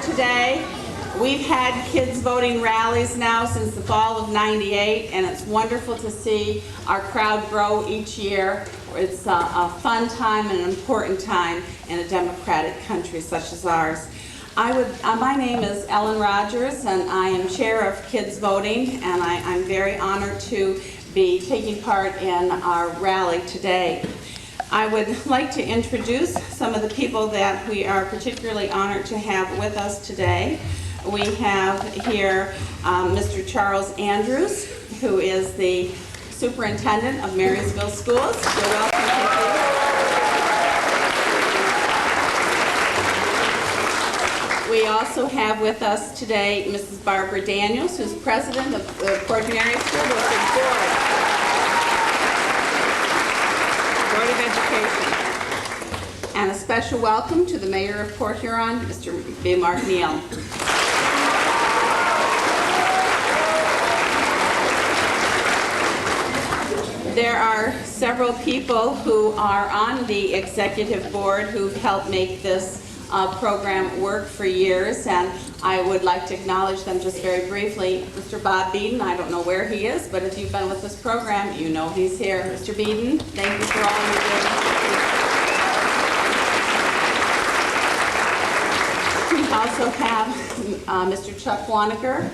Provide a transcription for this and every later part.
today. We've had kids voting rallies now since the fall of '98, and it's wonderful to see our crowd grow each year. It's a fun time and an important time in a democratic country such as ours. My name is Ellen Rogers, and I am chair of Kids Voting, and I'm very honored to be taking part in our rally today. I would like to introduce some of the people that we are particularly honored to have with us today. We have here Mr. Charles Andrews, who is the superintendent of Marysville Schools. You're welcome. We also have with us today Mrs. Barbara Daniels, who's president of the Port Mary School District Board of Education. And a special welcome to the Mayor of Port Huron, Mr. B. Mark Neal. There are several people who are on the executive board who've helped make this program work for years, and I would like to acknowledge them just very briefly. Mr. Bob Beeden, I don't know where he is, but if you've been with this program, you know he's here. Mr. Beeden, thank you for all you do. We also have Mr. Chuck Wanager.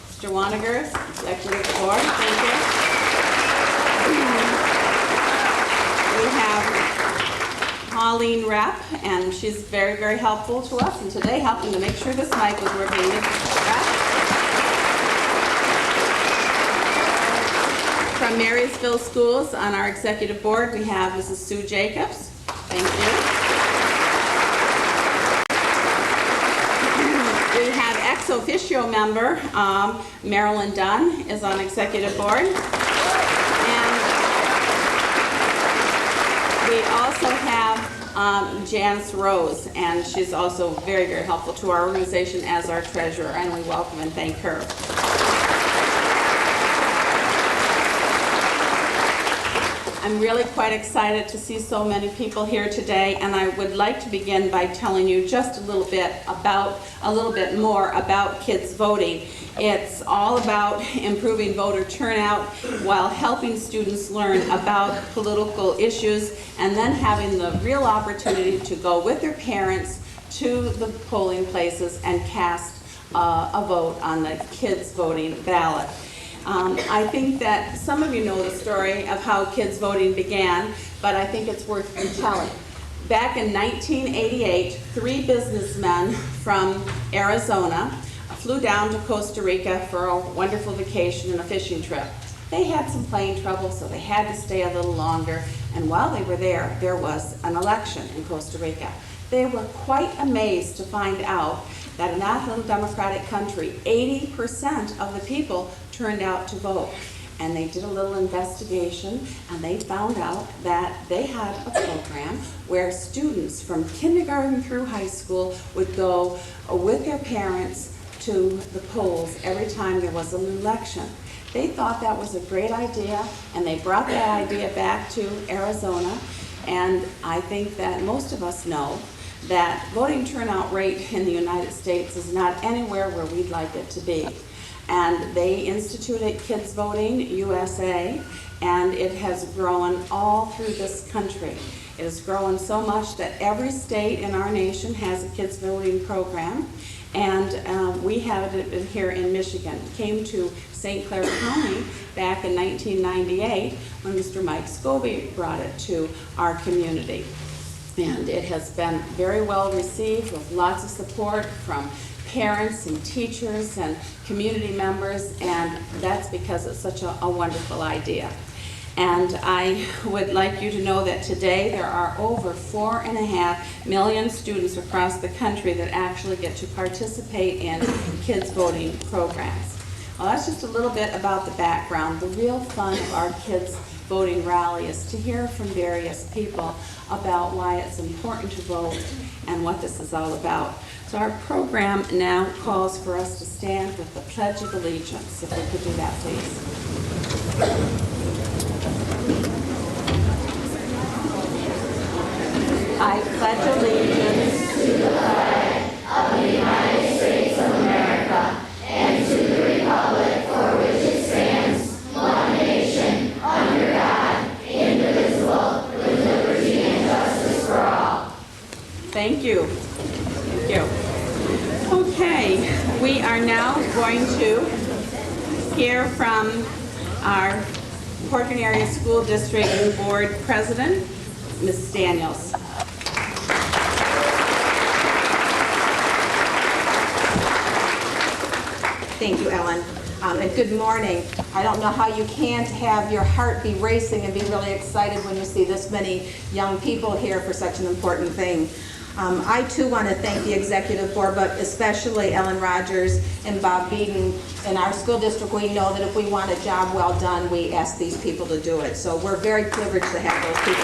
Mr. Wanager, executive board, thank you. We have Pauline Rapp, and she's very, very helpful to us, and today helping to make sure this mic was working. From Marysville Schools on our executive board, we have Mrs. Sue Jacobs. Thank you. We have ex officio member Marilyn Dunn is on executive board. We also have Janice Rose, and she's also very, very helpful to our organization as our treasurer, and we welcome and thank her. I'm really quite excited to see so many people here today, and I would like to begin by telling you just a little bit more about kids voting. It's all about improving voter turnout while helping students learn about political issues and then having the real opportunity to go with their parents to the polling places and cast a vote on the kids voting ballot. I think that some of you know the story of how kids voting began, but I think it's worth retelling. Back in 1988, 3 businessmen from Arizona flew down to Costa Rica for a wonderful vacation and a fishing trip. They had some plane trouble, so they had to stay a little longer, and while they were there, there was an election in Costa Rica. They were quite amazed to find out that in that little democratic country, 80% of the people turned out to vote. And they did a little investigation, and they found out that they had a program where students from kindergarten through high school would go with their parents to the polls every time there was an election. They thought that was a great idea, and they brought that idea back to Arizona. And I think that most of us know that voting turnout rate in the United States is not anywhere where we'd like it to be. And they instituted Kids Voting USA, and it has grown all through this country. It has grown so much that every state in our nation has a kids voting program, and we have it here in Michigan. It came to St. Clair County back in 1998 when Mr. Mike Scobie brought it to our community. And it has been very well received with lots of support from parents and teachers and community members, and that's because it's such a wonderful idea. And I would like you to know that today there are over 4.5 million students across the country that actually get to participate in kids voting programs. Well, that's just a little bit about the background. The real fun of our kids voting rally is to hear from various people about why it's important to vote and what this is all about. So our program now calls for us to stand with the Pledge of Allegiance. If we could do that, please. I pledge allegiance to the flag of the United States Thank you. Thank you. Okay, we are now going to hear from our Corcoran Area School District Board President, Ms. Daniels. Thank you, Ellen. And good morning. I don't know how you can't have your heart be racing and be really excited when you see this many young people here for such an important thing. I too want to thank the executive board, but especially Ellen Rogers and Bob Beaton. In our school district, we know that if we want a job well done, we ask these people to do it. So we're very privileged to have those people.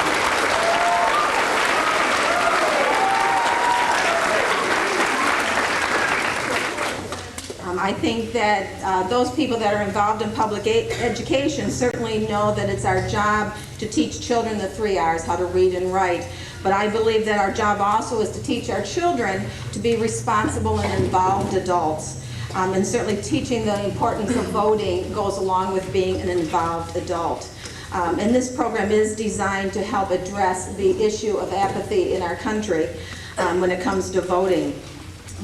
I think that those people that are involved in public education certainly know that it's our job to teach children the 3 R's, how to read and write. But I believe that our job also is to teach our children to be responsible and involved adults. And certainly teaching the importance of voting goes along with being an involved adult. And this program is designed to help address the issue of apathy in our country when it comes to voting.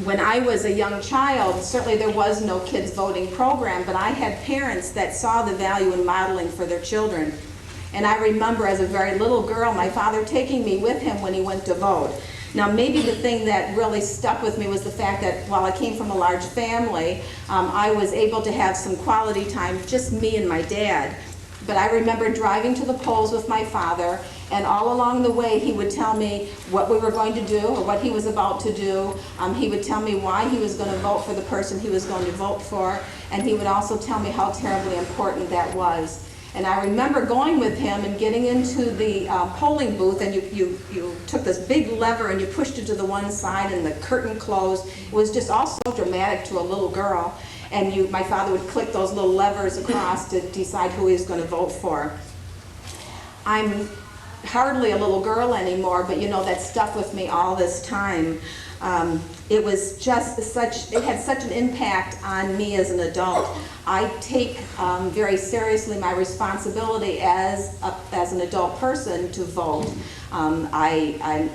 When I was a young child, certainly there was no kids voting program, but I had parents that saw the value in modeling for their children. And I remember as a very little girl, my father taking me with him when he went to vote. Now maybe the thing that really stuck with me was the fact that while I came from a large family, I was able to have some quality time, just me and my dad. But I remember driving to the polls with my father, and all along the way he would tell me what we were going to do or what he was about to do. He would tell me why he was going to vote for the person he was going to vote for, and he would also tell me how terribly important that was. And I remember going with him and getting into the polling booth, and you took this big lever and you pushed it to the one side and the curtain closed. It was just all so dramatic to a little girl. And my father would click those little levers across to decide who he was going to vote for. I'm hardly a little girl anymore, but you know, that stuck with me all this time. It was just it had such an impact on me as an adult. I take very seriously my responsibility as an adult person to vote. I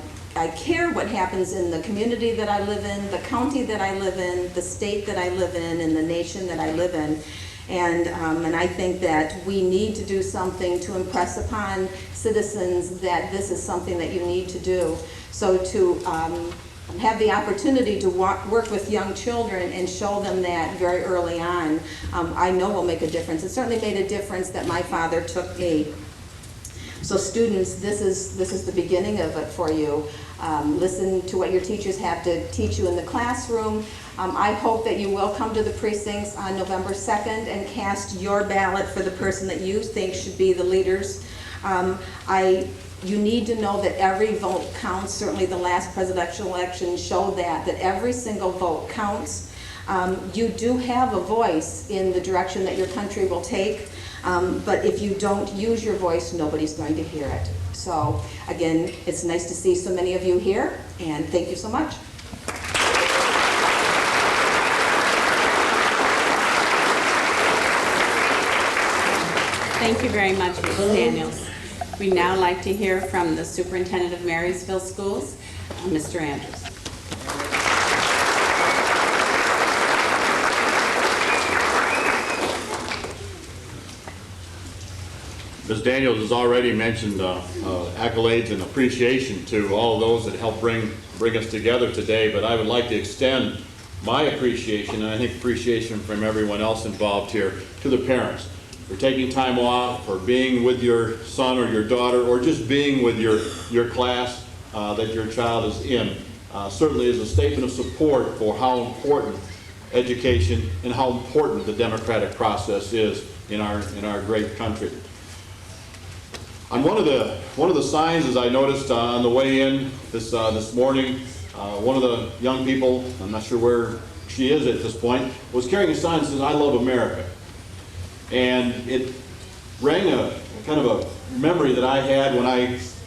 care what happens in the community that I live in, the county that I live in, the state that I live in, and the nation that I live in. And I think that we need to do something to impress upon citizens that this is something that you need to do. So to have the opportunity to work with young children and show them that very early on, I know will make a difference. It certainly made a difference that my father took me. So students, this is the beginning of it for you. Listen to what your teachers have to teach you in the classroom. I hope that you will come to the precincts on November 2nd and cast your ballot for the person that you think should be the leaders. You need to know that every vote counts. Certainly the last presidential election showed that every single vote counts. You do have a voice in the direction that your country will take. But if you don't use your voice, nobody's going to hear it. So again, it's nice to see so many of you here, and thank you so much. Thank you very much, Ms. Daniels. We'd now like to hear from the Superintendent of Marysville Schools, Mr. Andrews. Ms. Daniels has already mentioned accolades and appreciation to all those that helped bring us together today, but I would like to extend my appreciation, and I think appreciation from everyone else involved here, to the parents for taking time off, for being with your son or your daughter, or just being with your class that your child is in. Certainly is a statement of support for how important education and how important the democratic process is in our great country. On one of the signs, as I noticed on the way in this morning, one of the young people, I'm not sure where she is at this point, was carrying a sign that says, "I love America." And it rang a kind of a memory that I had when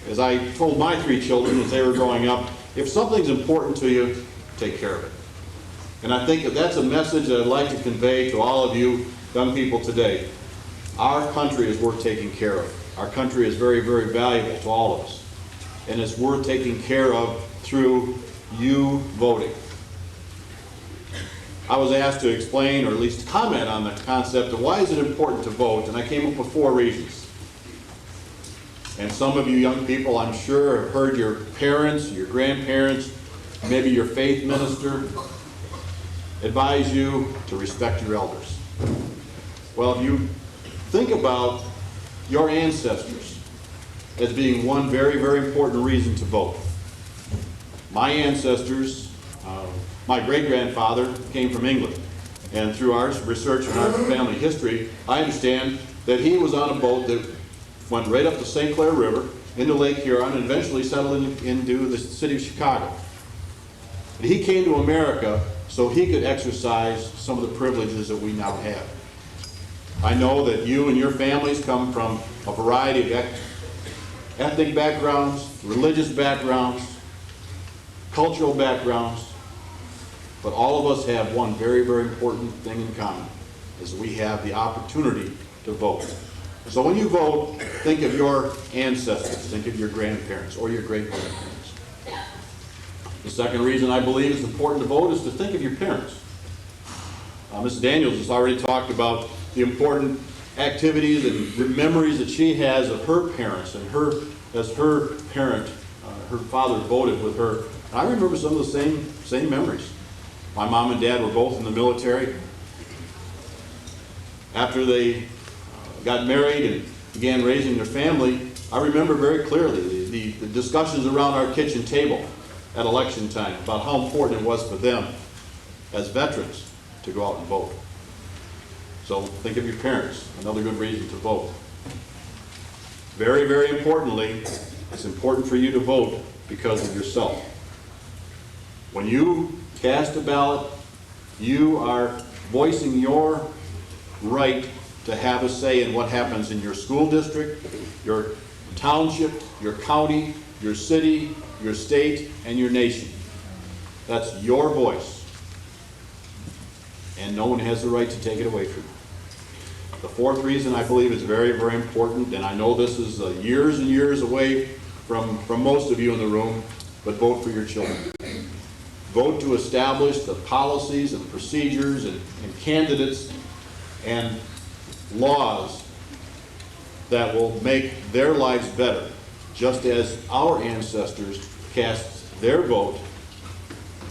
as I told my 3 children as they were growing up, if something's important to you, take care of it. And I think that's a message that I'd like to convey to all of you young people today. Our country is worth taking care of. Our country is very, very valuable to all of us. And it's worth taking care of through you voting. I was asked to explain, or at least comment on the concept of why is it important to vote, and I came up with 4 reasons. And some of you young people, I'm sure, have heard your parents, your grandparents, maybe your faith minister advise you to respect your elders. Well, if you think about your ancestors as being one very, very important reason to vote. My ancestors, my great-grandfather came from England, and through our research and our family history, I understand that he was on a boat that went right up the St. Clair River into Lake Huron and eventually settled into the city of Chicago. And he came to America so he could exercise some of the privileges that we now have. I know that you and your families come from a variety of ethnic backgrounds, religious backgrounds, cultural backgrounds, but all of us have one very, very important thing in common, is we have the opportunity to vote. So when you vote, think of your ancestors, think of your grandparents or your great-grandparents. The second reason I believe it's important to vote is to think of your parents. Mrs. Daniels has already talked about the important activities and memories that she has of her parents, and as her parent, her father voted with her. And I remember some of the same memories. My mom and dad were both in the military. After they got married and began raising their family, I remember very clearly the discussions around our kitchen table at election time about how important it was for them as veterans to go out and vote. So think of your parents, another good reason to vote. Very, very importantly, it's important for you to vote because of yourself. When you cast a ballot, you are voicing your right to have a say in what happens in your school district, your township, your county, your city, your state, and your nation. That's your voice. And no one has the right to take it away from you. The fourth reason I believe is very, very important, and I know this is years and years away from most of you in the room, but vote for your children. Vote to establish the policies and procedures and candidates and laws that will make their lives better, just as our ancestors cast their vote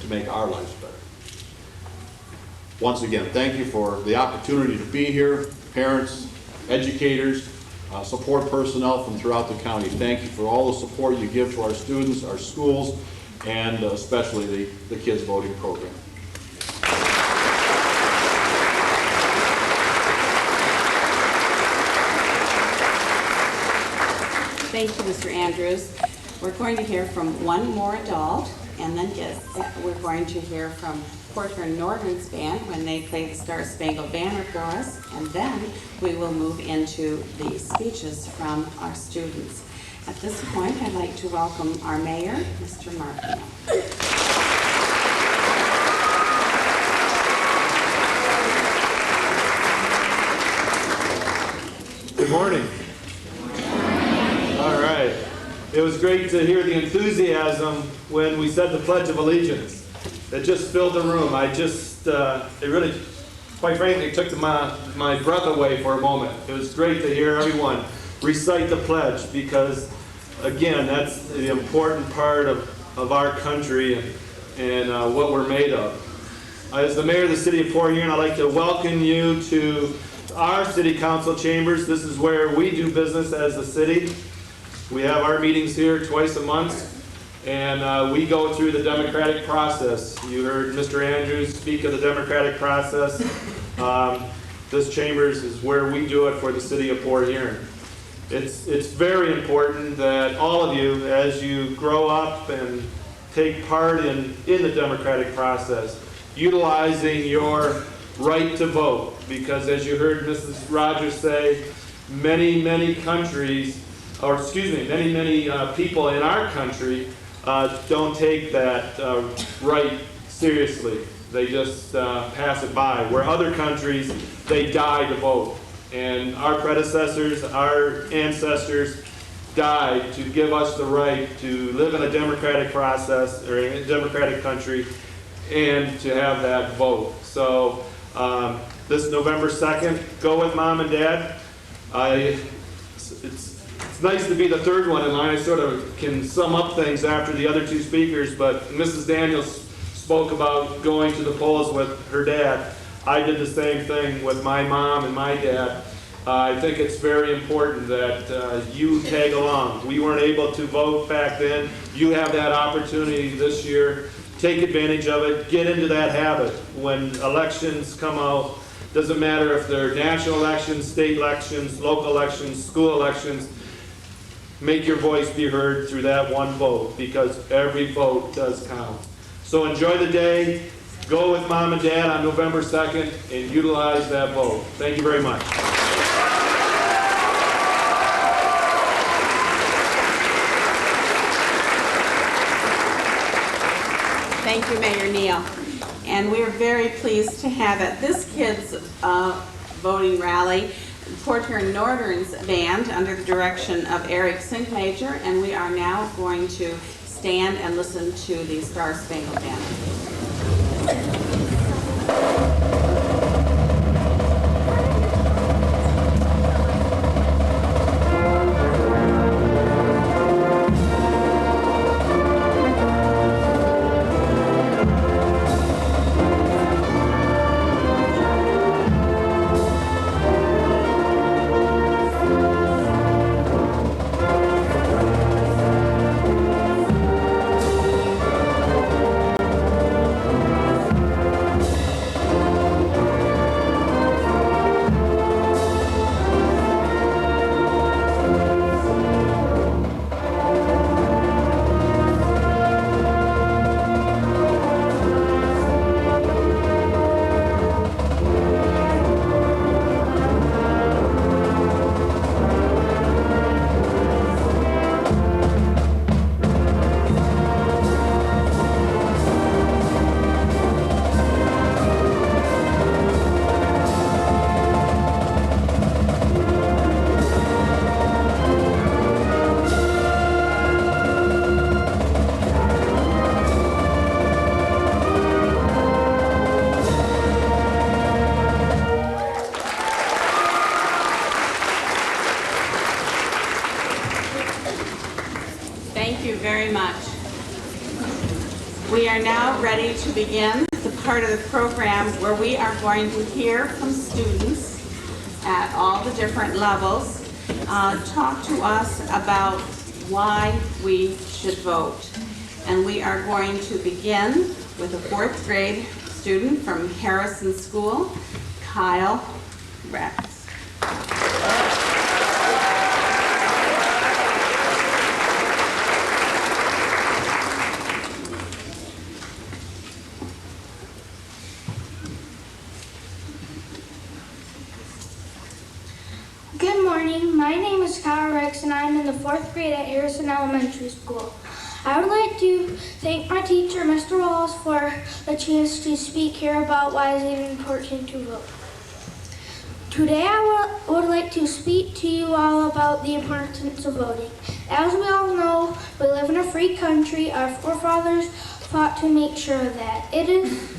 to make our lives better. Once again, thank you for the opportunity to be here. Parents, educators, support personnel from throughout the county. Thank you for all the support you give to our students, our schools, and especially the kids voting program. Thank you, Mr. Andrews. We're going to hear from one more adult, and then we're going to hear from Porter Norton's band when they play the Star Spangled Banner for us, and then we will move into the speeches from our students. At this point, I'd like to welcome our mayor, Mr. Markino. Good morning. All right. It was great to hear the enthusiasm when we said the Pledge of Allegiance. It just filled the room. It really, quite frankly, took my breath away for a moment. It was great to hear everyone recite the pledge because, again, that's the important part of our country and what we're made of. As the mayor of the city of Port Huron, I'd like to welcome you to our city council chambers. This is where we do business as a city. We have our meetings here twice a month, and we go through the democratic process. You heard Mr. Andrews speak of the democratic process. This chambers is where we do it for the city of Port Huron. It's very important that all of you, as you grow up and take part in the democratic process, utilizing your right to vote, because as you heard Mrs. Rogers say, many people in our country don't take that right seriously. They just pass it by. Where other countries, they die to vote. And our predecessors, our ancestors died to give us the right to live in a democratic process, or in a democratic country, and to have that vote. So this November 2nd, go with Mom and Dad. It's nice to be the third one in line. I sort of can sum up things after the other two speakers, but Mrs. Daniels spoke about going to the polls with her dad. I did the same thing with my mom and my dad. I think it's very important that you tag along. We weren't able to vote back then. You have that opportunity this year. Take advantage of it. Get into that habit. When elections come out, doesn't matter if they're national elections, state elections, local elections, school elections, make your voice be heard through that one vote, because every vote does count. So enjoy the day. Go with Mom and Dad on November 2nd and utilize that vote. Thank you very much. Thank you, Mayor Neal. And we're very pleased to have at this kids' voting rally, Porter and Northern's band under the direction of Eric Sinkmajor, and we are now going to stand and listen to the Star Spangled Banner. Thank you very much. We are now ready to begin the part of the program where we are going to hear from students at all the different levels talk to us about why we should vote. And we are going to begin with a 4th grade student from Harrison School, Kyle Rex. Good morning, my name is Kyle Rex and I'm in the 4th grade at Harrison Elementary School. I would like to thank my teacher, Mr. Wallace, for the chance to speak here about why it is important to vote. Today I would like to speak to you all about the importance of voting. As we all know, we live in a free country. Our forefathers fought to make sure of that. It is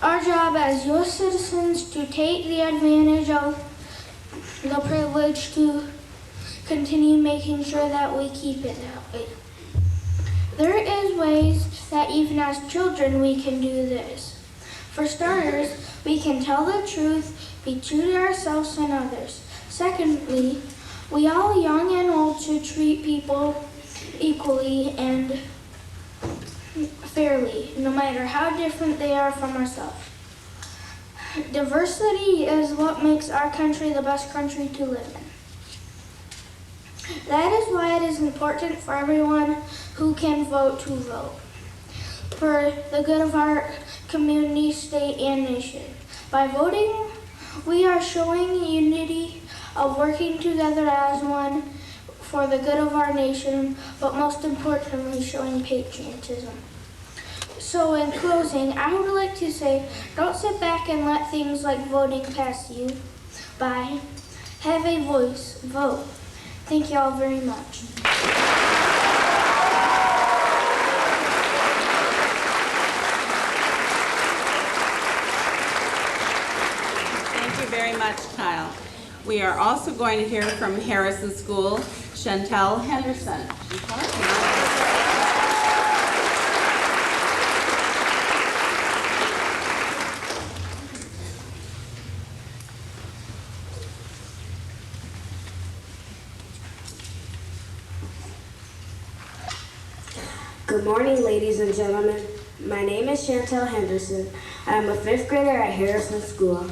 our job as U.S. citizens to take the advantage of the privilege to continue making sure that we keep it that way. There is ways that even as children we can do this. For starters, we can tell the truth, be true to ourselves and others. Secondly, we all, young and old, should treat people equally and fairly, no matter how different they are from ourselves. Diversity is what makes our country the best country to live in. That is why it is important for everyone who can vote to vote, for the good of our community, state, and nation. By voting, we are showing unity of working together as one for the good of our nation, but most importantly, showing patriotism. So in closing, I would like to say, don't sit back and let things like voting pass you by. Have a voice, vote. Thank you all very much. Thank you very much, Kyle. We are also going to hear from Harrison School, Chantel Henderson. Good morning, ladies and gentlemen. My name is Chantel Henderson. I am a 5th grader at Harrison School.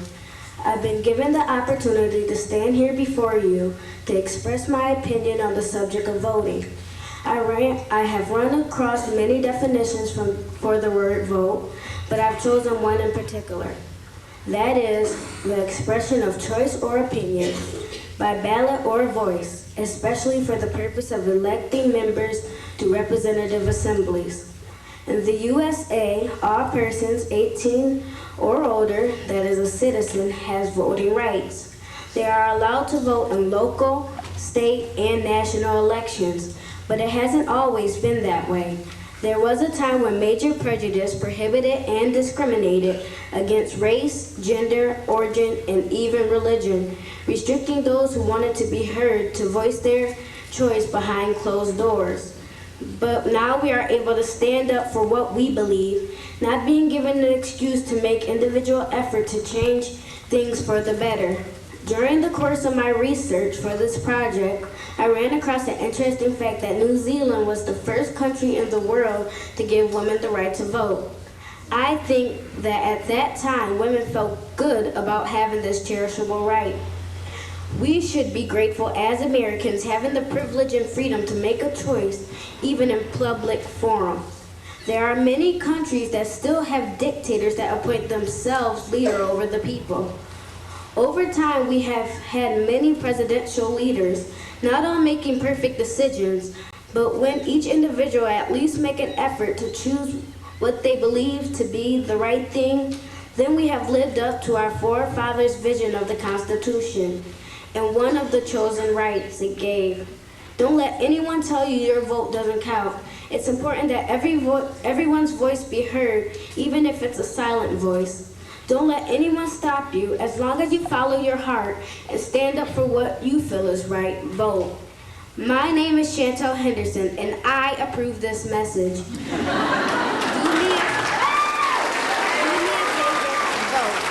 I've been given the opportunity to stand here before you to express my opinion on the subject of voting. I have run across many definitions for the word vote, but I've chosen one in particular. That is the expression of choice or opinion by ballot or voice, especially for the purpose of electing members to representative assemblies. In the USA, all persons 18 or older that is a citizen has voting rights. They are allowed to vote in local, state, and national elections, but it hasn't always been that way. There was a time when major prejudice prohibited and discriminated against race, gender, origin, and even religion, restricting those who wanted to be heard to voice their choice behind closed doors. But now we are able to stand up for what we believe, not being given an excuse to make individual effort to change things for the better. During the course of my research for this project, I ran across the interesting fact that New Zealand was the first country in the world to give women the right to vote. I think that at that time, women felt good about having this cherishable right. We should be grateful as Americans having the privilege and freedom to make a choice, even in public forum. There are many countries that still have dictators that appoint themselves leader over the people. Over time, we have had many presidential leaders, not all making perfect decisions, but when each individual at least make an effort to choose what they believe to be the right thing, then we have lived up to our forefathers' vision of the Constitution and one of the chosen rights it gave. Don't let anyone tell you your vote doesn't count. It's important that everyone's voice be heard, even if it's a silent voice. Don't let anyone stop you. As long as you follow your heart and stand up for what you feel is right, vote. My name is Chantel Henderson, and I approve this message. Do me a favor and vote.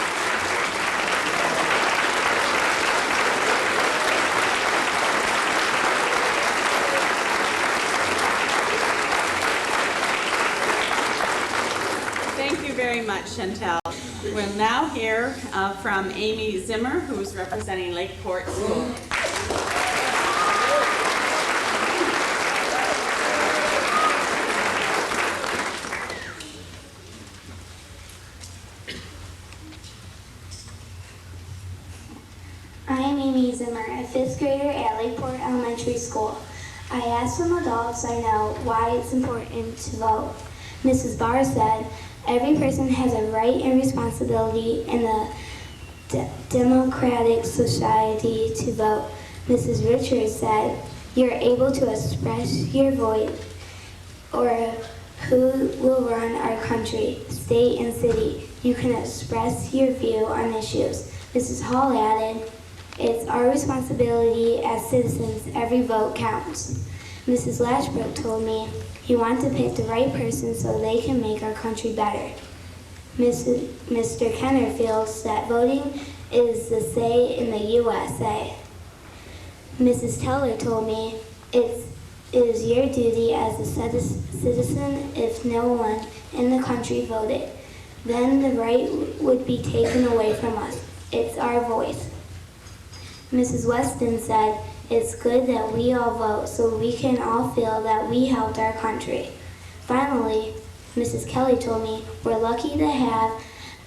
Thank you very much, Chantel. We'll now hear from Amy Zimmer, who's representing Lakeport School. I am Amy Zimmer, a 5th grader at Lakeport Elementary School. I asked some adults I know why it's important to vote. Mrs. Barr said, every person has a right and responsibility in a democratic society to vote. Mrs. Richards said, you're able to express your voice or who will run our country, state, and city. You can express your view on issues. Mrs. Hall added, it's our responsibility as citizens, every vote counts. Mrs. Lashbrook told me, you want to pick the right person so they can make our country better. Mr. Kenner feels that voting is the say in the USA. Mrs. Teller told me, it is your duty as a citizen if no one in the country voted. Then the right would be taken away from us. It's our voice. Mrs. Weston said, it's good that we all vote so we can all feel that we helped our country. Finally, Mrs. Kelly told me, we're lucky to have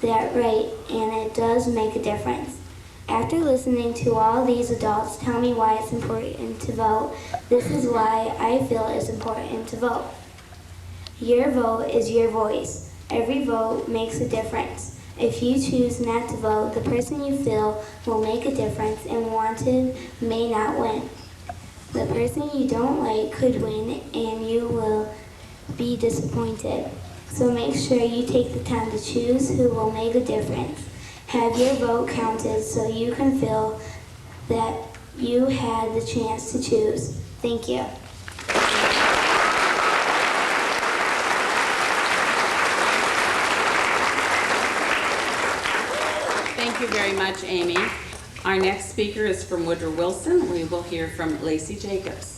that right and it does make a difference. After listening to all these adults tell me why it's important to vote, this is why I feel it's important to vote. Your vote is your voice. Every vote makes a difference. If you choose not to vote, the person you feel will make a difference and wanted may not win. The person you don't like could win and you will be disappointed. So make sure you take the time to choose who will make a difference. Have your vote counted so you can feel that you had the chance to choose. Thank you. Thank you very much, Amy. Our next speaker is from Woodrow Wilson. We will hear from Lacey Jacobs.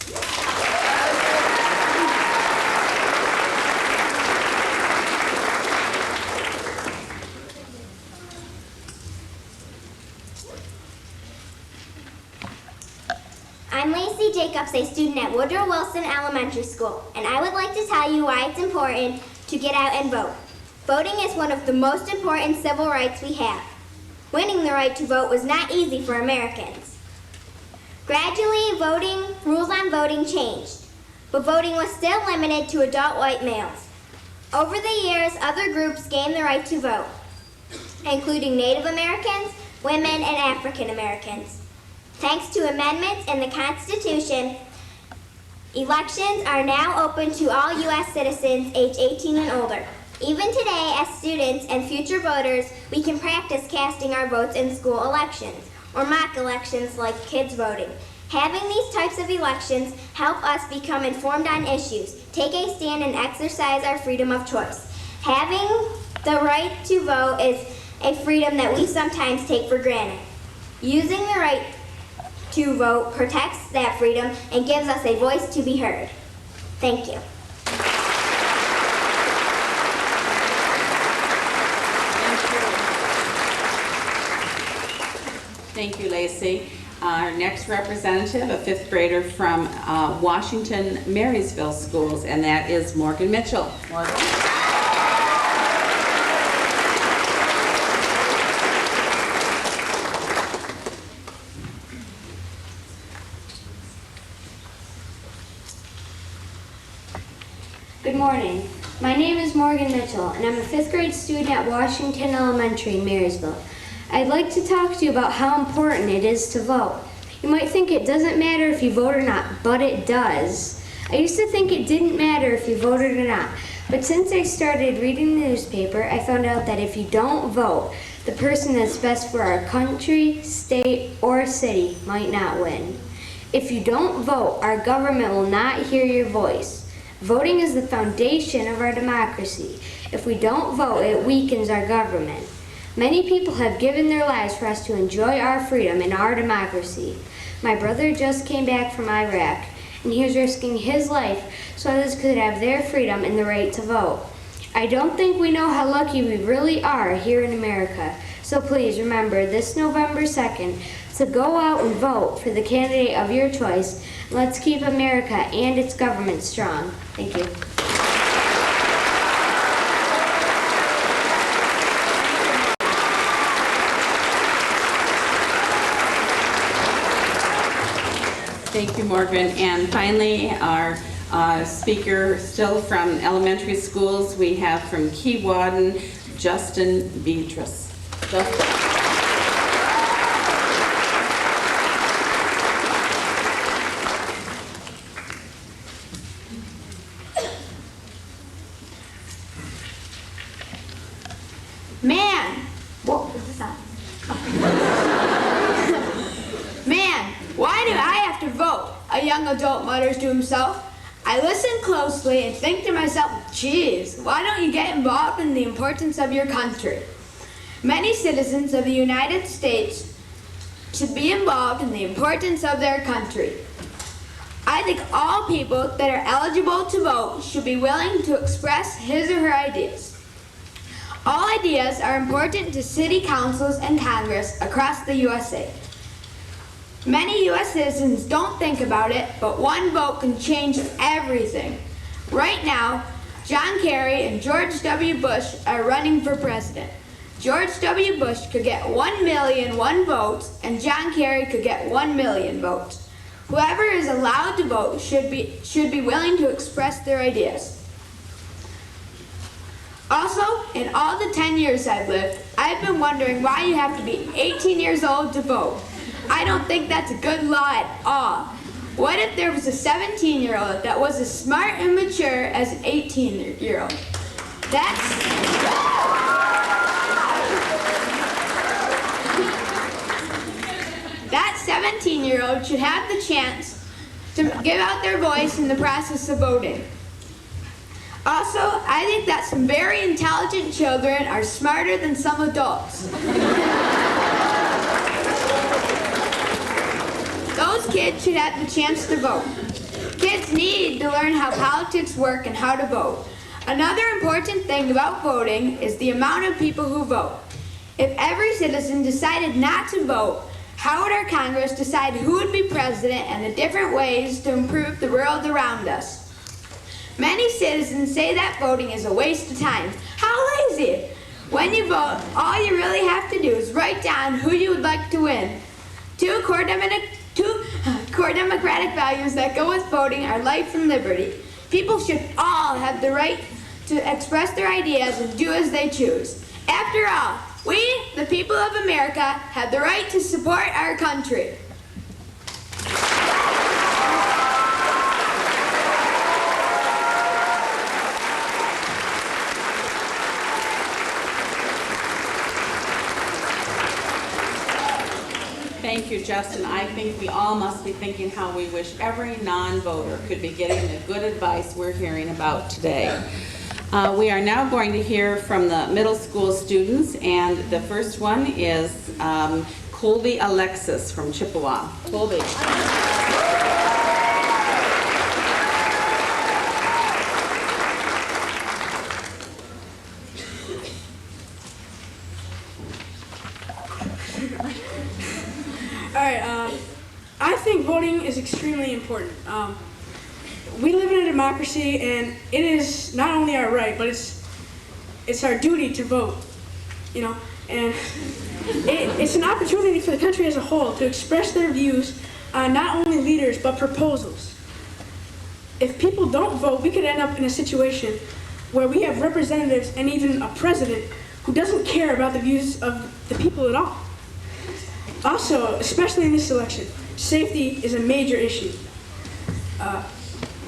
I'm Lacey Jacobs, a student at Woodrow Wilson Elementary School, and I would like to tell you why it's important to get out and vote. Voting is one of the most important civil rights we have. Winning the right to vote was not easy for Americans. Gradually, rules on voting changed, but voting was still limited to adult white males. Over the years, other groups gained the right to vote, including Native Americans, women, and African Americans. Thanks to amendments in the Constitution, elections are now open to all U.S. citizens age 18 and older. Even today, as students and future voters, we can practice casting our votes in school elections, or mock elections like kids voting. Having these types of elections help us become informed on issues, take a stand, and exercise our freedom of choice. Having the right to vote is a freedom that we sometimes take for granted. Using the right to vote protects that freedom and gives us a voice to be heard. Thank you. Thank you, Lacey. Our next representative, a fifth grader from Washington Marysville Schools, and that is Morgan Mitchell. Morgan. Good morning. My name is Morgan Mitchell, and I'm a fifth grade student at Washington Elementary in Marysville. I'd like to talk to you about how important it is to vote. You might think it doesn't matter if you vote or not, but it does. I used to think it didn't matter if you voted or not, but since I started reading the newspaper, I found out that if you don't vote, the person that's best for our country, state, or city might not win. If you don't vote, our government will not hear your voice. Voting is the foundation of our democracy. If we don't vote, it weakens our government. Many people have given their lives for us to enjoy our freedom and our democracy. My brother just came back from Iraq, and he was risking his life so others could have their freedom and the right to vote. I don't think we know how lucky we really are here in America. So please remember this November 2nd to go out and vote for the candidate of your choice. Let's keep America and its government strong. Thank you. Thank you, Morgan. And finally, our speaker still from elementary schools, we have from Keewatin, Justin Beatrice. Justin. Man, what was this on? Man, why do I have to vote? A young adult mutters to himself. I listen closely and think to myself, geez, why don't you get involved in the importance of your country? Many citizens of the United States should be involved in the importance of their country. I think all people that are eligible to vote should be willing to express his or her ideas. All ideas are important to city councils and Congress across the USA. Many U.S. citizens don't think about it, but one vote can change everything. Right now, John Kerry and George W. Bush are running for president. George W. Bush could get 1,000,001 votes, and John Kerry could get 1,000,000 votes. Whoever is allowed to vote should be willing to express their ideas. Also, in all the 10 years I've lived, I've been wondering why you have to be 18 years old to vote. I don't think that's a good law at all. What if there was a 17-year-old that was as smart and mature as an 18-year-old? That 17-year-old should have the chance to give out their voice in the process of voting. Also, I think that some very intelligent children are smarter than some adults. Those kids should have the chance to vote. Kids need to learn how politics work and how to vote. Another important thing about voting is the amount of people who vote. If every citizen decided not to vote, how would our Congress decide who would be president and the different ways to improve the world around us? Many citizens say that voting is a waste of time. How lazy! When you vote, all you really have to do is write down who you would like to win. Two core democratic values that go with voting are life and liberty. People should all have the right to express their ideas and do as they choose. After all, we, the people of America, have the right to support our country. Thank you, Justin. I think we all must be thinking how we wish every non-voter could be getting the good advice we're hearing about today. We are now going to hear from the middle school students, and the first one is Colby Alexis from Chippewa. Colby. I think voting is extremely important. We live in a democracy, and it is not only our right, but it's our duty to vote. You know, and it's an opportunity for the country as a whole to express their views on not only leaders but proposals. If people don't vote, we could end up in a situation where we have representatives and even a president who doesn't care about the views of the people at all. Also, especially in this election, safety is a major issue.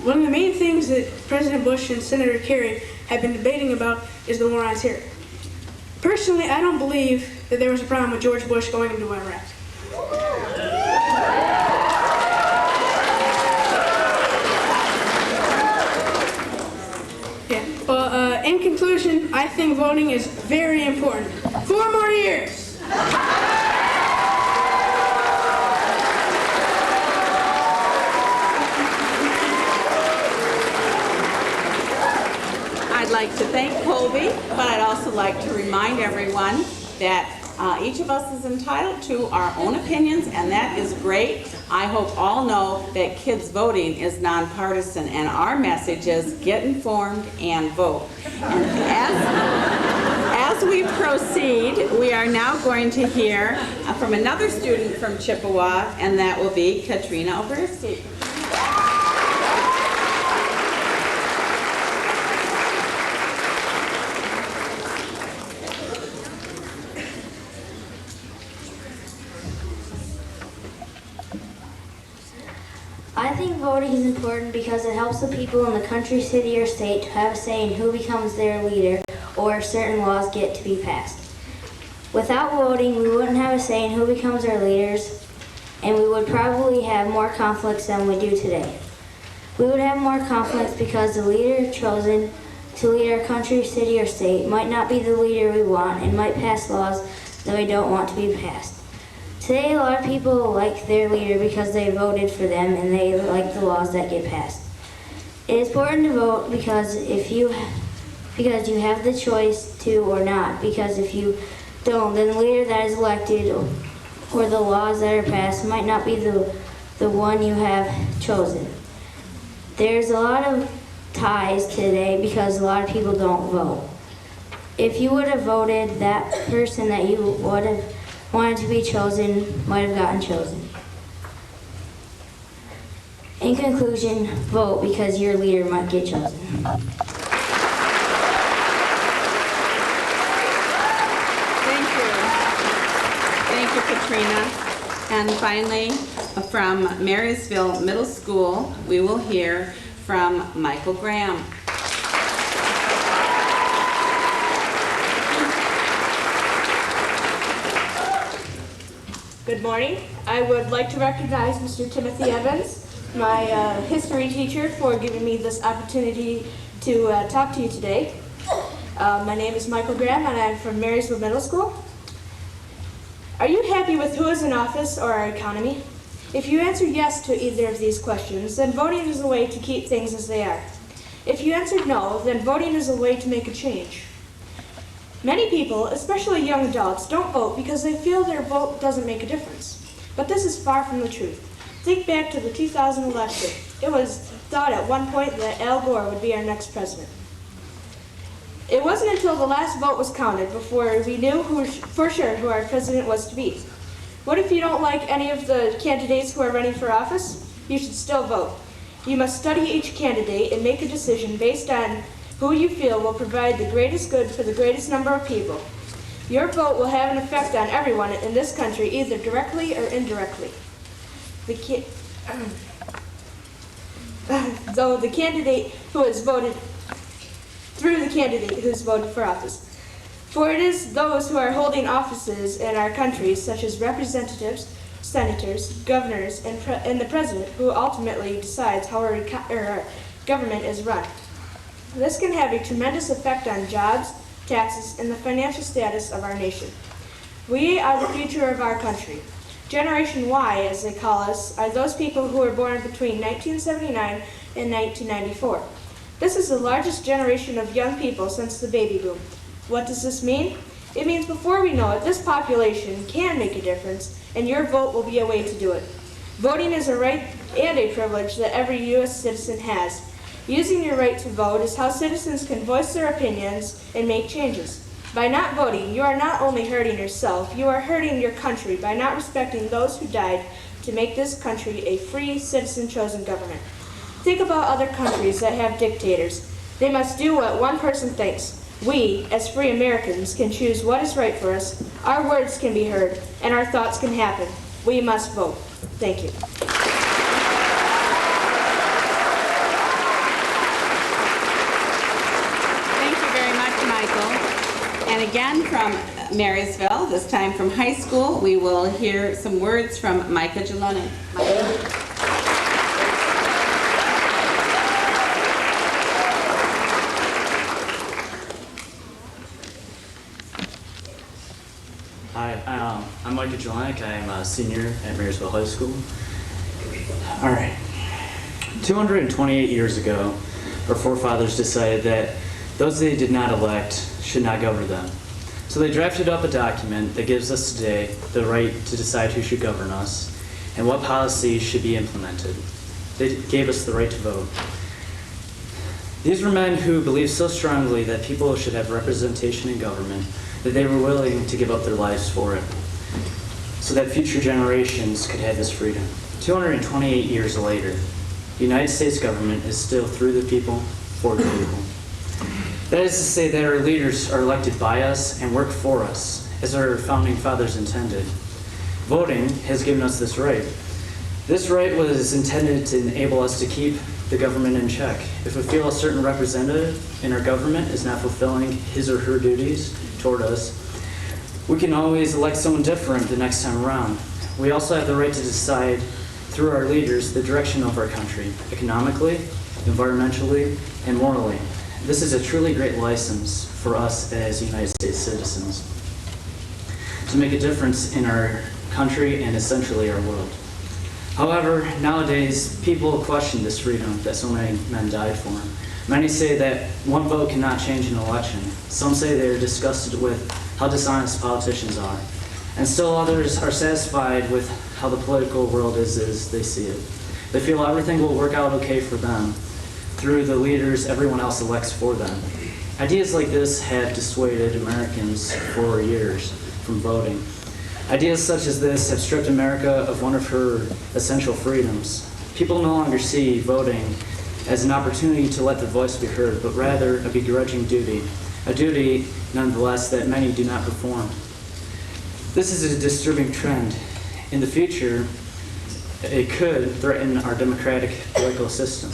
One of the main things that President Bush and Senator Kerry have been debating about is the war on terror. Personally, I don't believe that there was a problem with George Bush going into Iraq. In conclusion, I think voting is very important. 4 more years. I'd like to thank Colby, but I'd also like to remind everyone that each of us is entitled to our own opinions, and that is great. I hope all know that kids voting is nonpartisan, and our message is get informed and vote. And as we proceed, we are now going to hear from another student from Chippewa, and that will be Katrina Oberski. I think voting is important because it helps the people in the country, city, or state to have a say in who becomes their leader or if certain laws get to be passed. Without voting, we wouldn't have a say in who becomes our leaders, and we would probably have more conflicts than we do today. We would have more conflicts because the leader chosen to lead our country, city, or state might not be the leader we want and might pass laws that we don't want to be passed. Today, a lot of people like their leader because they voted for them and they like the laws that get passed. It is important to vote because you have the choice to or not. Because if you don't, then the leader that is elected or the laws that are passed might not be the one you have chosen. There's a lot of ties today because a lot of people don't vote. If you would have voted, that person that you would have wanted to be chosen might have gotten chosen. In conclusion, vote because your leader might get chosen. Thank you. Thank you, Katrina. And finally, from Marysville Middle School, we will hear from Michael Graham. Good morning. I would like to recognize Mr. Timothy Evans, my history teacher, for giving me this opportunity to talk to you today. My name is Michael Graham and I'm from Marysville Middle School. Are you happy with who is in office or our economy? If you answer yes to either of these questions, then voting is a way to keep things as they are. If you answered no, then voting is a way to make a change. Many people, especially young adults, don't vote because they feel their vote doesn't make a difference. But this is far from the truth. Think back to the 2000 election. It was thought at one point that Al Gore would be our next president. It wasn't until the last vote was counted before we knew for sure who our president was to be. What if you don't like any of the candidates who are running for office? You should still vote. You must study each candidate and make a decision based on who you feel will provide the greatest good for the greatest number of people. Your vote will have an effect on everyone in this country, either directly or indirectly. Though the candidate who has voted for office. For it is those who are holding offices in our country, such as representatives, senators, governors, and the president, who ultimately decides how our government is run. This can have a tremendous effect on jobs, taxes, and the financial status of our nation. We are the future of our country. Generation Y, as they call us, are those people who were born between 1979 and 1994. This is the largest generation of young people since the baby boom. What does this mean? It means before we know it, this population can make a difference, and your vote will be a way to do it. Voting is a right and a privilege that every U.S. citizen has. Using your right to vote is how citizens can voice their opinions and make changes. By not voting, you are not only hurting yourself, you are hurting your country by not respecting those who died to make this country a free, citizen-chosen government. Think about other countries that have dictators. They must do what one person thinks. We, as free Americans, can choose what is right for us, our words can be heard, and our thoughts can happen. We must vote. Thank you. And again from Marysville, this time from high school, we will hear some words from Micah Geloni. Hi, I'm Micah Geloni. I'm a senior at Marysville High School. All right. 228 years ago, our forefathers decided that those they did not elect should not govern them. So they drafted up a document that gives us today the right to decide who should govern us and what policies should be implemented. They gave us the right to vote. These were men who believed so strongly that people should have representation in government that they were willing to give up their lives for it, so that future generations could have this freedom. 228 years later, the United States government is still through the people, for the people. That is to say that our leaders are elected by us and work for us, as our founding fathers intended. Voting has given us this right. This right was intended to enable us to keep the government in check. If we feel a certain representative in our government is not fulfilling his or her duties toward us, we can always elect someone different the next time around. We also have the right to decide through our leaders the direction of our country, economically, environmentally, and morally. This is a truly great license for us as United States citizens to make a difference in our country and essentially our world. However, nowadays, people question this freedom that so many men died for. Many say that one vote cannot change an election. Some say they are disgusted with how dishonest politicians are. And still others are satisfied with how the political world is as they see it. They feel everything will work out okay for them through the leaders everyone else elects for them. Ideas like this have dissuaded Americans for years from voting. Ideas such as this have stripped America of one of her essential freedoms. People no longer see voting as an opportunity to let their voice be heard, but rather a begrudging duty, a duty, nonetheless, that many do not perform. This is a disturbing trend. In the future, it could threaten our democratic political system.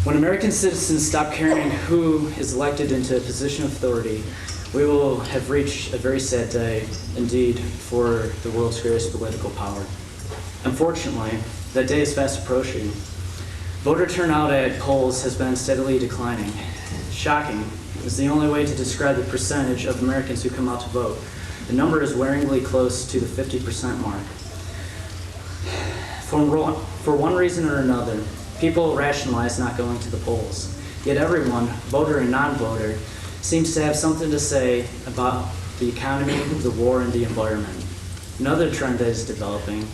When American citizens stop caring who is elected into a position of authority, we will have reached a very sad day indeed for the world's greatest political power. Unfortunately, that day is fast approaching. Voter turnout at polls has been steadily declining. Shocking is the only way to describe the percentage of Americans who come out to vote. The number is worryingly close to the 50% mark. For one reason or another, people rationalize not going to the polls. Yet everyone, voter and non-voter, seems to have something to say about the economy, the war, and the environment. Another trend that is developing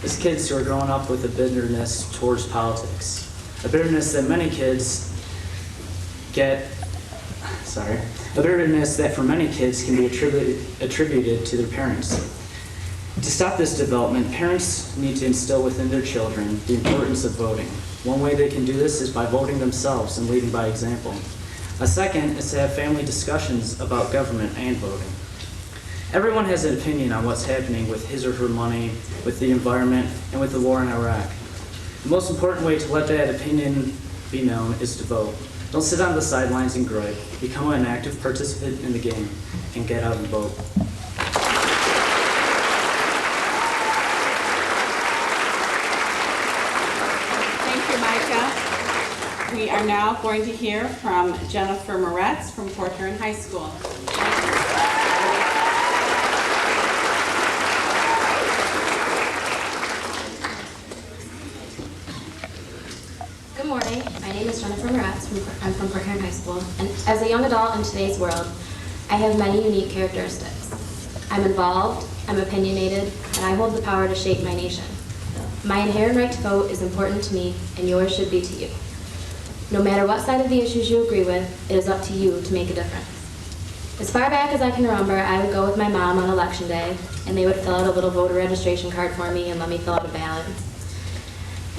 is kids who are growing up with a bitterness towards politics. A bitterness that many kids a bitterness that for many kids can be attributed to their parents. To stop this development, parents need to instill within their children the importance of voting. One way they can do this is by voting themselves and leading by example. A second is to have family discussions about government and voting. Everyone has an opinion on what's happening with his or her money, with the environment, and with the war in Iraq. The most important way to let that opinion be known is to vote. Don't sit on the sidelines and gripe. Become an active participant in the game and get out and vote. Thank you, Micah. We are now going to hear from Jennifer Moretz from Port Huron High School. Good morning. My name is Jennifer Moretz. I'm from Port Huron High School. And as a young adult in today's world, I have many unique characteristics. I'm involved, I'm opinionated, and I hold the power to shape my nation. My inherent right to vote is important to me, and yours should be to you. No matter what side of the issues you agree with, it is up to you to make a difference. As far back as I can remember, I would go with my mom on election day, and they would fill out a little voter registration card for me and let me fill out a ballot.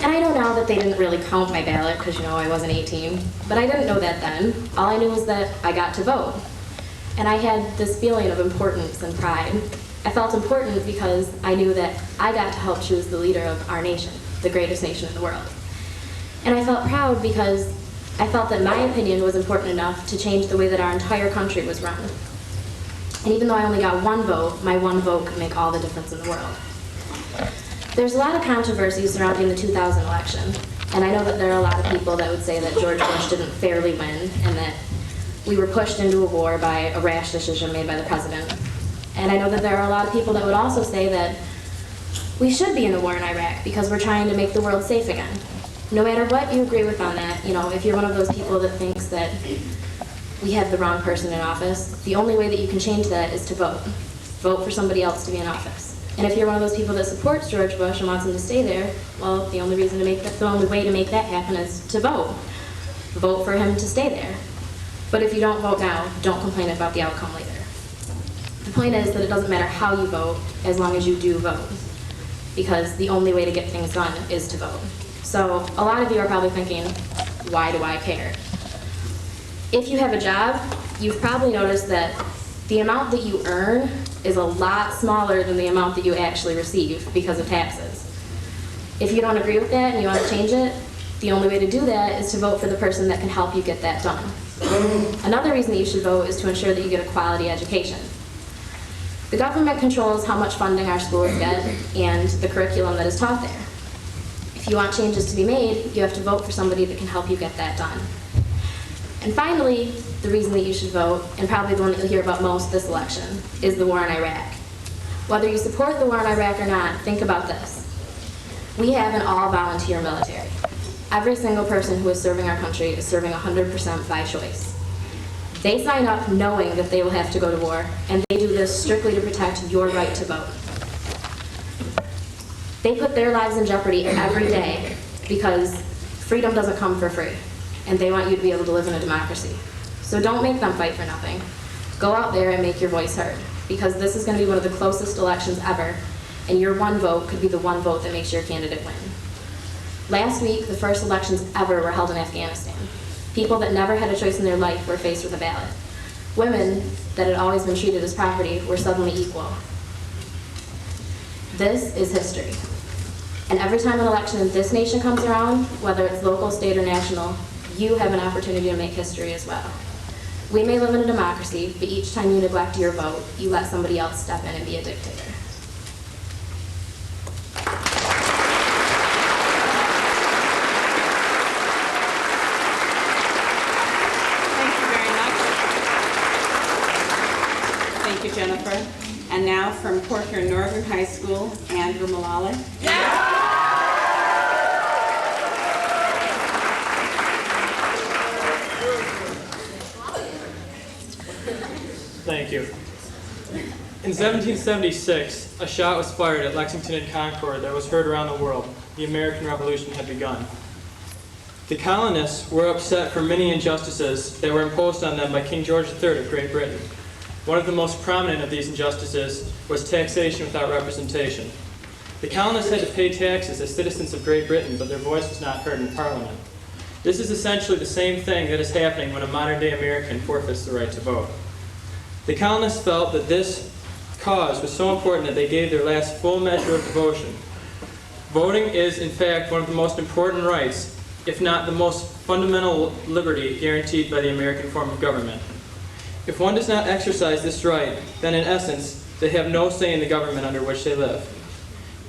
And I know now that they didn't really count my ballot because, I wasn't 18, but I didn't know that then. All I knew was that I got to vote. And I had this feeling of importance and pride. I felt important because I knew that I got to help choose the leader of our nation, the greatest nation in the world. And I felt proud because I felt that my opinion was important enough to change the way that our entire country was run. And even though I only got one vote, my one vote could make all the difference in the world. There's a lot of controversy surrounding the 2000 election, and I know that there are a lot of people that would say that George Bush didn't fairly win and that we were pushed into a war by a rash decision made by the president. And I know that there are a lot of people that would also say that we should be in a war in Iraq because we're trying to make the world safe again. No matter what you agree with on that, if you're one of those people that thinks that we have the wrong person in office, the only way that you can change that is to vote. Vote for somebody else to be in office. And if you're one of those people that supports George Bush and wants him to stay there, well, the only way to make that happen is to vote. Vote for him to stay there. But if you don't vote now, don't complain about the outcome later. The point is that it doesn't matter how you vote as long as you do vote, because the only way to get things done is to vote. So a lot of you are probably thinking, why do I care? If you have a job, you've probably noticed that the amount that you earn is a lot smaller than the amount that you actually receive because of taxes. If you don't agree with that and you want to change it, the only way to do that is to vote for the person that can help you get that done. Another reason that you should vote is to ensure that you get a quality education. The government controls how much funding our schools get and the curriculum that is taught there. If you want changes to be made, you have to vote for somebody that can help you get that done. And finally, the reason that you should vote, and probably the one that you'll hear about most this election, is the war in Iraq. Whether you support the war in Iraq or not, think about this. We have an all-volunteer military. Every single person who is serving our country is serving 100% by choice. They sign up knowing that they will have to go to war, and they do this strictly to protect your right to vote. They put their lives in jeopardy every day because freedom doesn't come for free, and they want you to be able to live in a democracy. So don't make them fight for nothing. Go out there and make your voice heard, because this is going to be one of the closest elections ever, and your one vote could be the one vote that makes your candidate win. Last week, the first elections ever were held in Afghanistan. People that never had a choice in their life were faced with a ballot. Women that had always been treated as property were suddenly equal. This is history. And every time an election in this nation comes around, whether it's local, state, or national, you have an opportunity to make history as well. We may live in a democracy, but each time you neglect your vote, you let somebody else step in and be a dictator. Thank you, Jennifer. And now from Corker Northern High School, Andrew Mullally. Thank you. In 1776, a shot was fired at Lexington and Concord that was heard around the world. The American Revolution had begun. The colonists were upset for many injustices that were imposed on them by King George III of Great Britain. One of the most prominent of these injustices was taxation without representation. The colonists had to pay taxes as citizens of Great Britain, but their voice was not heard in Parliament. This is essentially the same thing that is happening when a modern-day American forfeits the right to vote. The colonists felt that this cause was so important that they gave their last full measure of devotion. Voting is, in fact, one of the most important rights, if not the most fundamental liberty guaranteed by the American form of government. If one does not exercise this right, then in essence, they have no say in the government under which they live.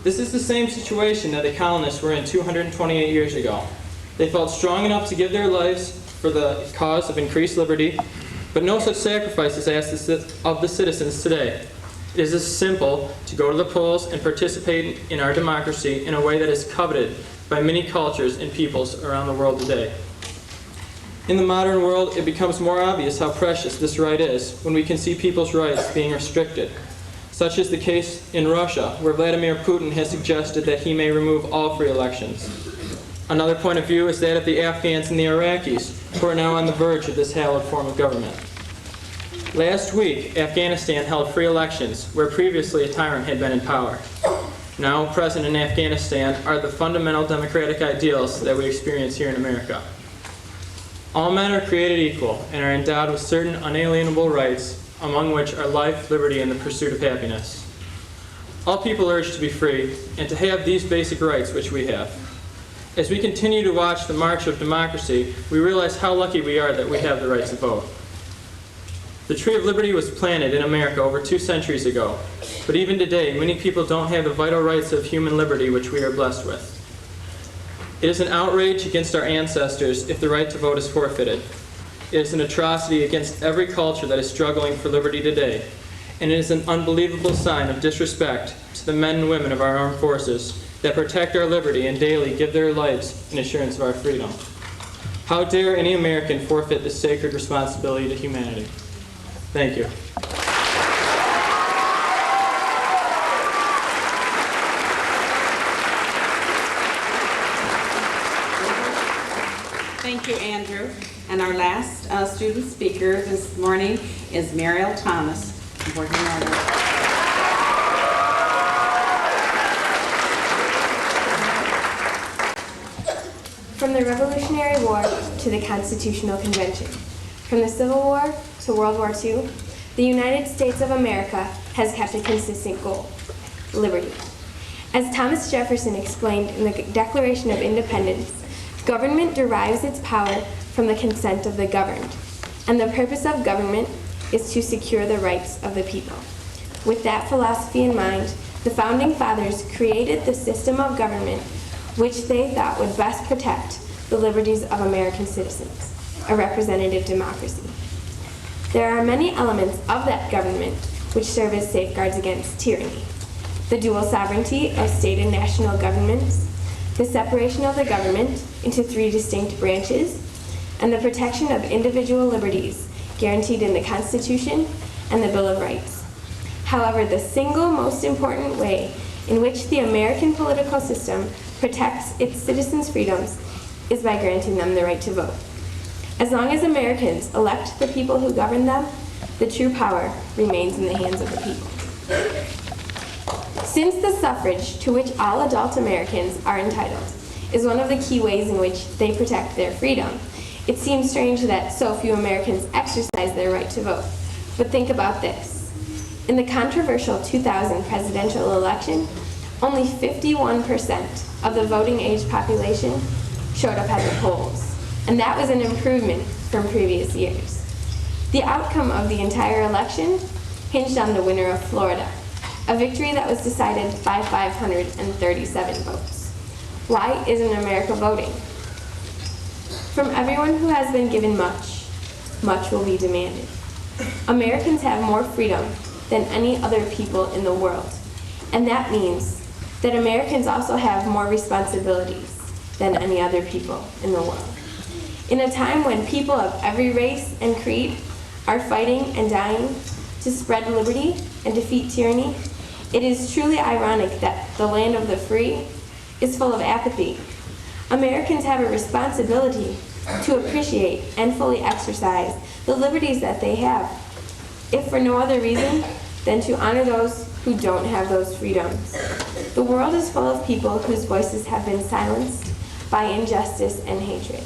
This is the same situation that the colonists were in 228 years ago. They felt strong enough to give their lives for the cause of increased liberty, but no such sacrifice is asked of the citizens today. It is as simple to go to the polls and participate in our democracy in a way that is coveted by many cultures and peoples around the world today. In the modern world, it becomes more obvious how precious this right is when we can see people's rights being restricted. Such is the case in Russia, where Vladimir Putin has suggested that he may remove all free elections. Another point of view is that of the Afghans and the Iraqis, who are now on the verge of this hallowed form of government. Last week, Afghanistan held free elections, where previously a tyrant had been in power. Now present in Afghanistan are the fundamental democratic ideals that we experience here in America. All men are created equal and are endowed with certain unalienable rights, among which are life, liberty, and the pursuit of happiness. All people urge to be free and to have these basic rights which we have. As we continue to watch the march of democracy, we realize how lucky we are that we have the right to vote. The tree of liberty was planted in America over 2 centuries ago, but even today, many people don't have the vital rights of human liberty which we are blessed with. It is an outrage against our ancestors if the right to vote is forfeited. It is an atrocity against every culture that is struggling for liberty today, and it is an unbelievable sign of disrespect to the men and women of our armed forces that protect our liberty and daily give their lives in assurance of our freedom. How dare any American forfeit this sacred responsibility to humanity? Thank you. Thank you, Andrew. And our last student speaker this morning is Mariel Thomas from Corker Northern. From the Revolutionary War to the Constitutional Convention, from the Civil War to World War II, the United States of America has kept a consistent goal: liberty. As Thomas Jefferson explained in the Declaration of Independence, government derives its power from the consent of the governed, and the purpose of government is to secure the rights of the people. With that philosophy in mind, the Founding Fathers created the system of government which they thought would best protect the liberties of American citizens, a representative democracy. There are many elements of that government which serve as safeguards against tyranny: the dual sovereignty of state and national governments, the separation of the government into 3 distinct branches, and the protection of individual liberties guaranteed in the Constitution and the Bill of Rights. However, the single most important way in which the American political system protects its citizens' freedoms is by granting them the right to vote. As long as Americans elect the people who govern them, the true power remains in the hands of the people. Since the suffrage, to which all adult Americans are entitled, is one of the key ways in which they protect their freedom, it seems strange that so few Americans exercise their right to vote. But think about this. In the controversial 2000 presidential election, Only 51% of the voting age population showed up at the polls, and that was an improvement from previous years. The outcome of the entire election hinged on the winner of Florida, a victory that was decided by 537 votes. Why isn't America voting? From everyone who has been given much, much will be demanded. Americans have more freedom than any other people in the world, and that means that Americans also have more responsibilities than any other people in the world. In a time when people of every race and creed are fighting and dying to spread liberty and defeat tyranny, it is truly ironic that the land of the free is full of apathy. Americans have a responsibility to appreciate and fully exercise the liberties that they have, if for no other reason than to honor those who don't have those freedoms. The world is full of people whose voices have been silenced by injustice and hatred.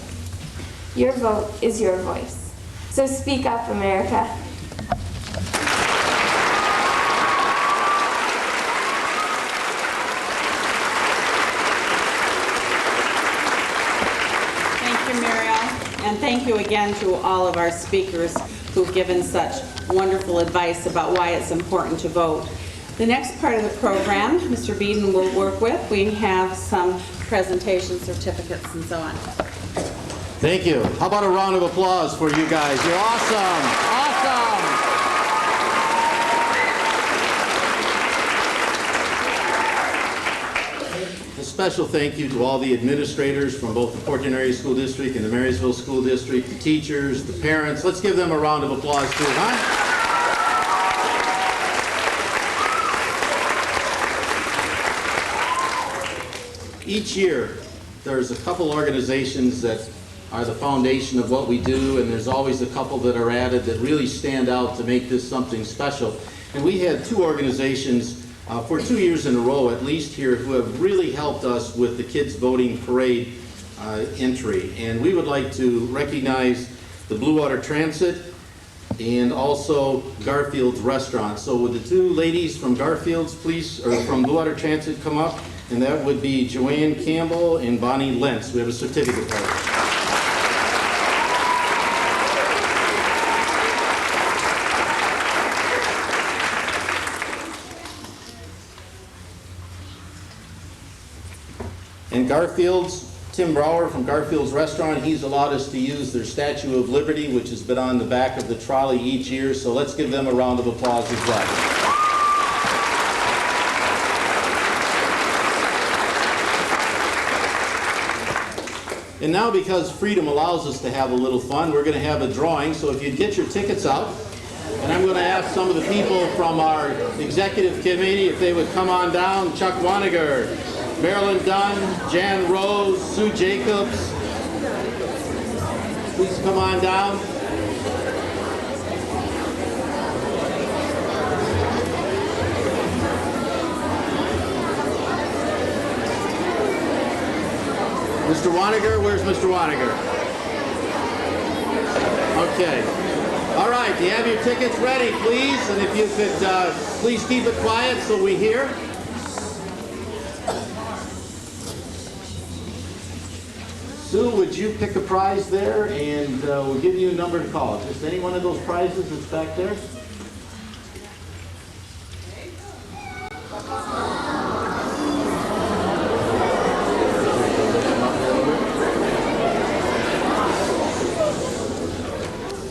Your vote is your voice. So speak up, America. Thank you, Muriel, and thank you again to all of our speakers who've given such wonderful advice about why it's important to vote. The next part of the program, Mr. Beeden will work with. We have some presentation certificates and so on. Thank you. How about a round of applause for you guys? You're awesome. Awesome. A special thank you to all the administrators from both the Port Huron Area School District and the Marysville School District, the teachers, the parents. Let's give them a round of applause too, huh? Each year, there's a couple organizations that are the foundation of what we do, and there's always a couple that are added that really stand out to make this something special. And we had two organizations for 2 years in a row, at least here, who have really helped us with the Kids Voting Parade entry. And we would like to recognize the Blue Water Transit and also Garfield's Restaurant. So would the two ladies from Garfield's, please, or from Blue Water Transit, come up? And that would be Joanne Campbell and Bonnie Lentz. We have a certificate for them. And Garfield's, Tim Brower from Garfield's Restaurant, he's allowed us to use their Statue of Liberty, which has been on the back of the trolley each year, so let's give them a round of applause as well. And now, because freedom allows us to have a little fun, we're going to have a drawing, so if you'd get your tickets out, and I'm going to ask some of the people from our executive committee if they would come on down. Chuck Waniger, Marilyn Dunn, Jan Rose, Sue Jacobs. Please come on down. Mr. Waniger, where's Mr. Waniger? Okay. All right, do you have your tickets ready, please? And if you could please keep it quiet so we hear. Sue, would you pick a prize there, and we'll give you a number to call. Just any one of those prizes that's back there?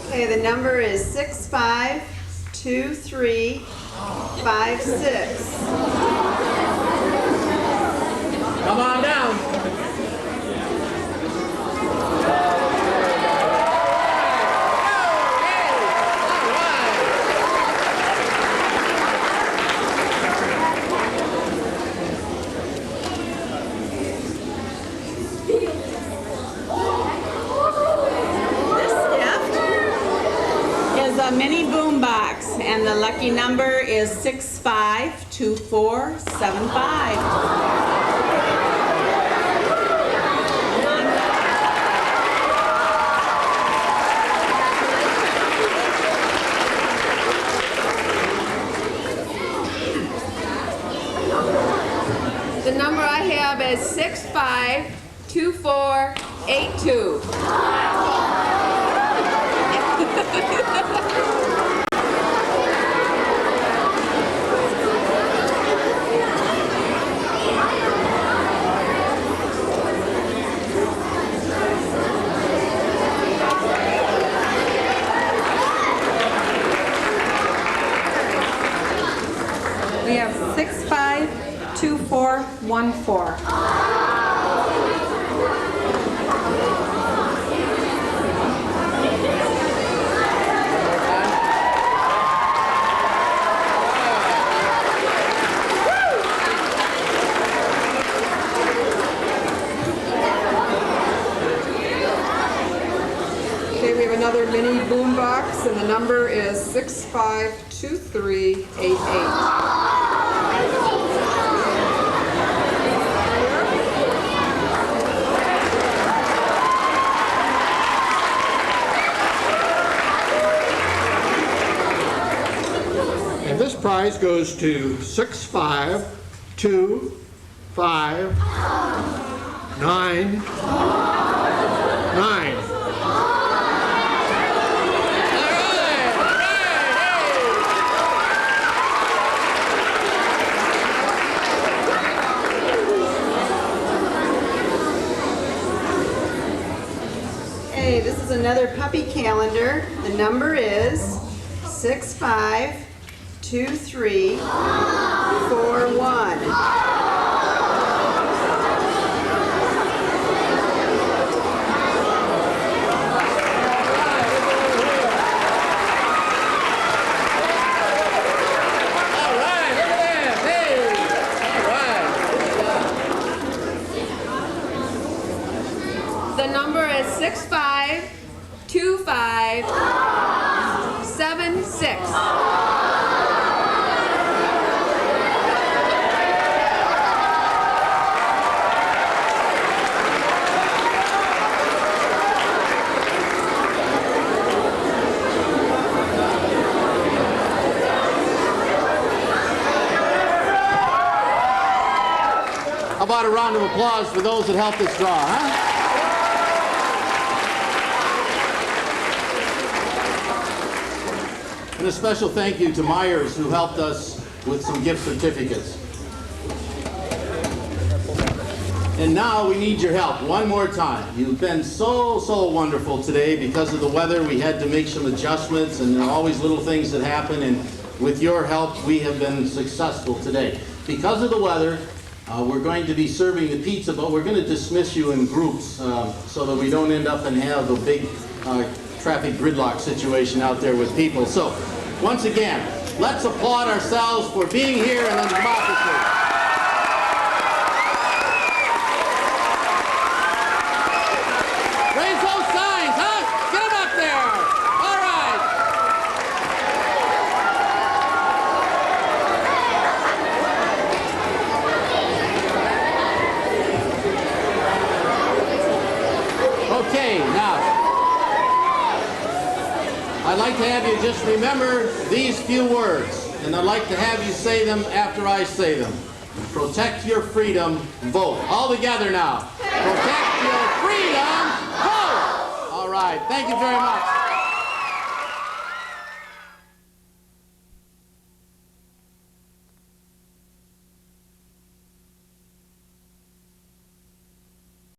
Okay, the number is 652356. Come on down. A mini boombox, and the lucky number is 652475. is 652482. We have 652414. Okay, we have another mini boom box, and the number is 652388. And this prize goes to 6525999. Hey, this is another puppy calendar. The number is 652341. The number is 652576. How about a round of applause for those that helped us draw, huh? And a special thank you to Myers, who helped us with some gift certificates. And now we need your help one more time. You've been so wonderful today. Because of the weather, we had to make some adjustments, and there are always little things that happen, and with your help, we have been successful today. Because of the weather, we're going to be serving the pizza, but we're going to dismiss you in groups so that we don't end up and have a big traffic gridlock situation out there with people. So, once again, let's applaud ourselves for being here and under democracy. Raise those signs, huh? Get them up there. All right. Okay, now, I'd like to have you just remember these few words, and I'd like to have you say them after I say them. Protect your freedom, vote. All together now. Protect your freedom, vote. All right, thank you very much.